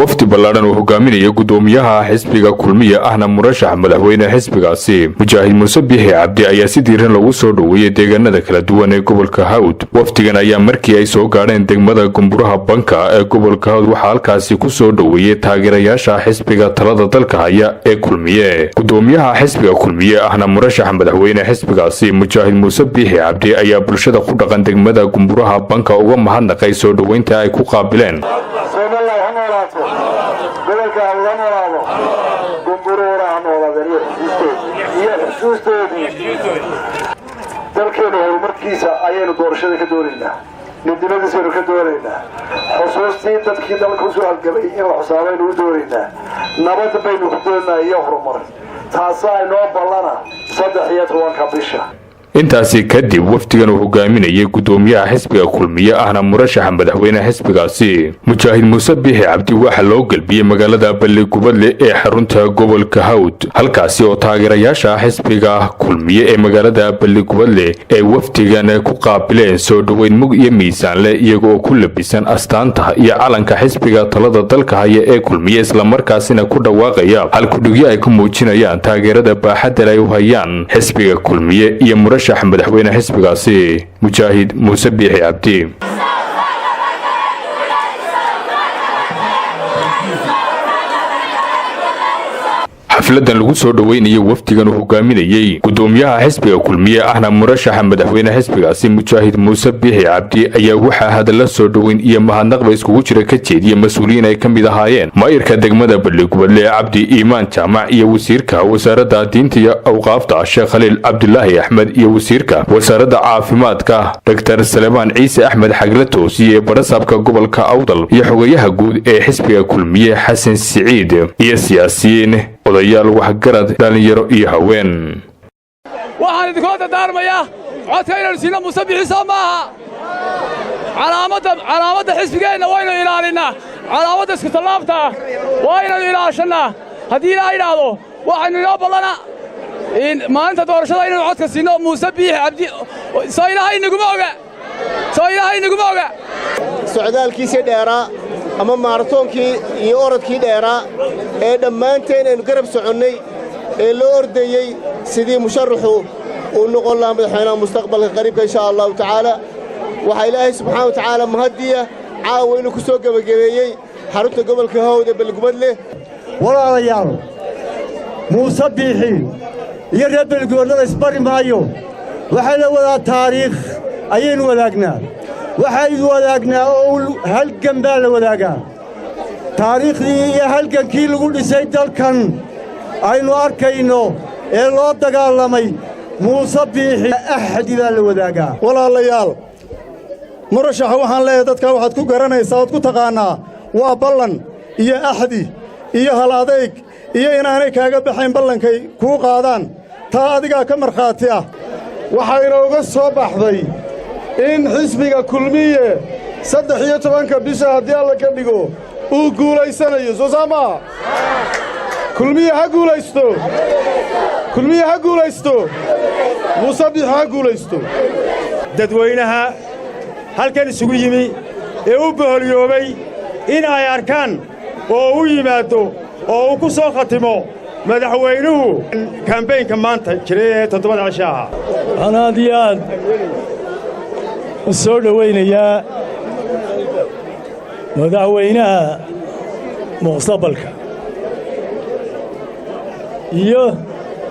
wafti ballaaran oo hogaaminayo Gudoomiyaha xisbiga Kulmiye ahna murashax madaxweyne xisbigaasi Mujaahid Muuse Biixi Cabdi ayaa si diiran lagu soo dhaweeyay deegaanada kala duwan ee Gobolka Hawd. Waftigan ayaa markii ay soo gaareen degmada Gumburaha Banka ee Gobolka Hawd waxa halkaasi ku soo dhaweeyay taageerayaasha xisbiga talada dalka haya ee Kulmiye. Gudoomiyaha xisbiga Kulmiye ahna murashax madaxweyne xisbigaasi Mujaahid Muuse Biixi Cabdi ayaa bulshada ku dhaqan degmada Gumburaha Banka uga mahadnaqay soo dhaweynta ay ku qaabileen. gobolka Hawd Gumburaha dalkeena horumarkiisa ayaynu doorashada ka doonaynaa midnimadiisa aynu ka doonaynaa xusuustii dadkii dalka u soo halgamay in la xusaabaynu u doonaynaa nabad baynu ku doonaynaa iyo horumar taas ay noo ballana 13 bisha. intaasi kadib waftigan uu hogaaminayay Gudoomiyaha xisbiga Kulmiye ahna murashax madaxweyne xisbigaasi Mujaahid Muuse Biixi Cabdi waxa loo galbiyay magaalada Gubadle ee xarunta Gobolka Hawd halkaasi oo taageerayaasha xisbiga Kulmiye ee magaalada Gubadle ee waftigan ku qaabileen soo dhaweyn mug iyo miisaan leh iyagoo ku labisan astaanta iyo calanka xisbiga talada dalka haya ee Kulmiye isla markaasina ku dhawaaqaya halkudhigyo ay ku muujinayaan taageerada baaxadda ay u hayaan xisbiga Kulmiye iyo murashax madaxweyne xisbigaasi Mujaahid Muuse Biixi Cabdi. xafladan lagu soo dhaweynayay waftigan uu hogaaminayay Gudoomiyaha xisbiga Kulmiye ahna murashax madaxweyne xisbigaasi Mujaahid Muuse Biixi Cabdi ayaa waxa hadal soo dhaweyn iyo mahadnaq iskugu jira ka jeediyay mas'uuliyiin ay kamid ahaayeen maayirka degmada Gubadle Cabdi Iimaan Jaamac iyo wasiirka wasaaradda diinta iyo awqaafta Sheekh Khaliil Abdullaahi Axmed iyo wasiirka wasaaradda caafimaadka Dr. Salmaan Ciise Axmed Xagla Toosiye barasabka gobolka Awdal iyo xogayaha guud ee xisbiga Kulmiye Xasan Siciid iyo siyaasiyiin odayaal waxgarad dhalinyaro iyo haween. waxaan idinku dardaarmayaa codka inaynu siino Muuse Biixi Soomaha calaamada xisbigeena waynu ilaalinaa calaamada isku talaabta waynu ilaashanaa haddii la yiraahdo waxaynu inoo ballana in maanta doorashada inaynu codka siino Muuse Biixi Cabdi soo ilaahay nagu oga socdaalkiisa dheeraa ama maaratoonkii iyo orodkii dheeraa ee dhammaanteen aynu garab soconnay ee loo ordayey sidii musharaxu uu noqon lahaa madaxweynaha mustaqbalka qariibka insha allahu tacaala waxaa ilaahay subxaana wa tacaala mahadiya caawa inuu ku soo gebagabeeyey xarunta gobolka Hawd ee Gubadle. walaalayaal Muuse Biixi iyo reer Gubadle isbari maayo waxay la wadaa taariikh ayaynu wadaagnaa waxaynu wadaagnaa oo halgan baa la wadaagaa taariikhdii iyo halgankii lagu dhisay dalkan aynu arkayno ee loo dagaalamay Muuse Biixi axdi baa la wadaagaa. walaalayaal murashaxa waxaan leeyahay dadka waxaad ku garanaysaa ood ku taqaanaa waa ballan iyo axdi iyo hal adayg iyo inaanay kaaga baxayn ballankay kuu qaadaan taa adigaa ka markhaati ah. waxaa inooga soo baxday in xisbiga Kulmiye 13 bisha haddii alla ka dhigo uu guulaysanayo soo saama Kulmiye ha guulaysto Muuse Biixi ha guulaysto. dadweynaha halkan isugu yimi ee u boholyoobay in ay arkaan oo u yimaado oo uu ku soo khatimo madaxweynuhu kambeynka maanta jiray ee 7 cishaha. anaadiyaan soo dhaweynayaa madaxweynaha mustaqbalka iyo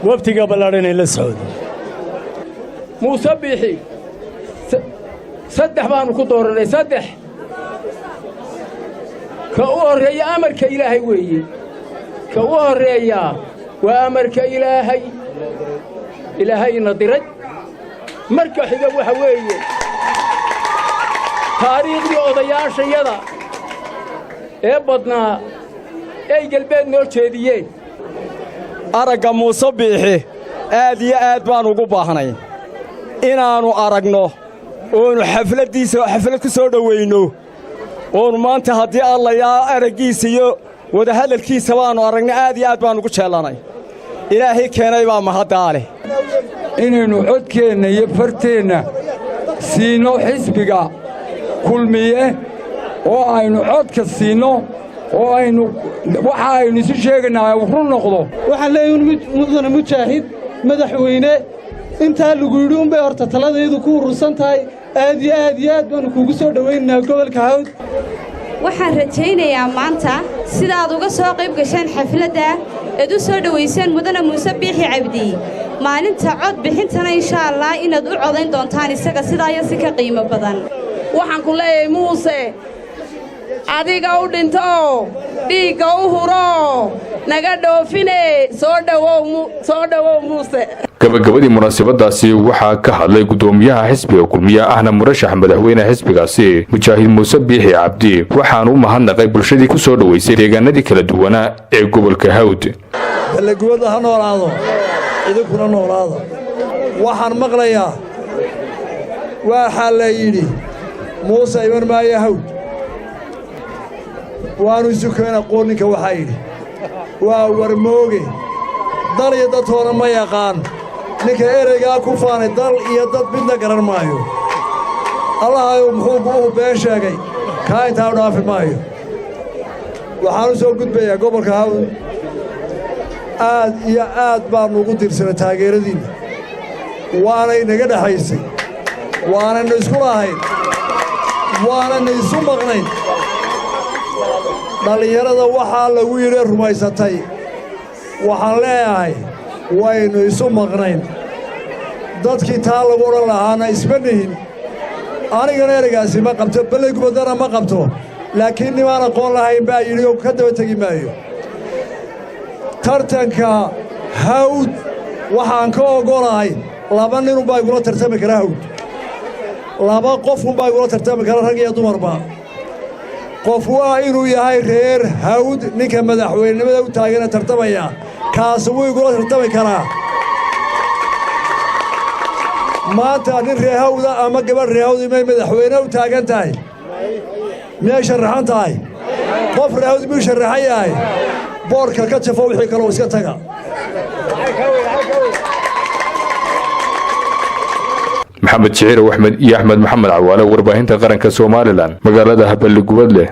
waftiga ballaaran ee la socdo Muuse Biixi saddex baanu ku dooranay saddex ka u horeeya amarka Ilaahay weeye ka u horeeya waa amarka Ilaahayna diray marka xiga waxa weeye taariikhdii odayaashayada ee badnaa ay galbeed noo jeediyeen. aragga Muuse Biixi aad iyo aad baan ugu baahnay inaannu aragno oonu xaflad ku soo dhaweyno oonu maanta haddii alla yaa araggiisa iyo wada hadalkiisa baanu aragnay aad iyo aad baan ugu jeelanay ilaahay keenay baa mahadaale inaynu codkeenna iyo farteenna siino xisbiga Kulmiye oo aynu codka siino oo aynu waxa aynu isu sheegaynaa run noqdo waxaan leeyahay mudane mujaahid madaxweyne inta lagu yiri un bay horta taladeedu ku urursan tahay aad iyo aad baan kugu soo dhaweynaynaa gobolka Hawd waxaan rajaynayaa maanta sidaad uga soo qayb gasheen xafladda ee u soo dhaweyseen mudane Muuse Biixi Cabdi maalinta cod bixintana insha Allah inaad u codayn doontaan isaga sidaa iyo si ka qiimo badan waxaan ku leeyahay Muuse adiga u dhinto dhiiga u huro naga dhoofine soo dhawow Muuse gabagabadii munaasabadaasi waxaa ka hadlay gudoomiyaha xisbiga Kulmiye ahna murashax madaxweyne xisbigaasi Mujaahid Muuse Biixi Cabdi waxaanu mahadnaqay bulshadii ku soo dhaweysay deegaanadii kala duwanaa ee gobolka Hawd laguwada ha noolaado idinkuna noolaado waxaan maqlayaa waxa la yiri Muuse iman maayo Hawd waanu sukeena qoonninka waxa yiri waa warmooge dal iyo dadtoona ma yaqaan ninka ereyga ku faanay dal iyo dad midna garan maayo Allah muxuu u been sheegay ka inta dhaafi maayo waxaan soo gudbayaa gobolka Hawd aad iyo aad baan ugu dirsanay taageeradiina waana inaga dhaxaysay waana isku lahayn waana isu maqnayn dhalinyarada waxaa lagu yiri rumaysatay waxaan leeyahay waynu isu maqnayn dadkii taa lagu oran lahaana isbanihin anigana ereygaasi ma qabto ballaygu badana ma qabto laakiin nimaan aqoon lahayn baa yidhi oo ka daba tegi maayo tartanka Hawd waxaan ka ogolahay laba nin baa igula tartami kara Hawd laba qof baa igula tartami kara rag iyo dumarba qof waa inuu yahay reer Hawd ninka madaxweynenimada u taageera tartamaya kaas wuu igula tartami karaa maanta nin reer Hawd ama gabadh reer Hawd may madaxweyne u taagan tahay miyay sharaxan tahay qof reer Hawd muu sharaxay yahay boorka ka jafo wixii kale iska taga Maxamed Jiciir Axmed iyo Axmed Maxamed Cawaale warbaahinta qaranka Soomaaliland magaalada Balli Gubadle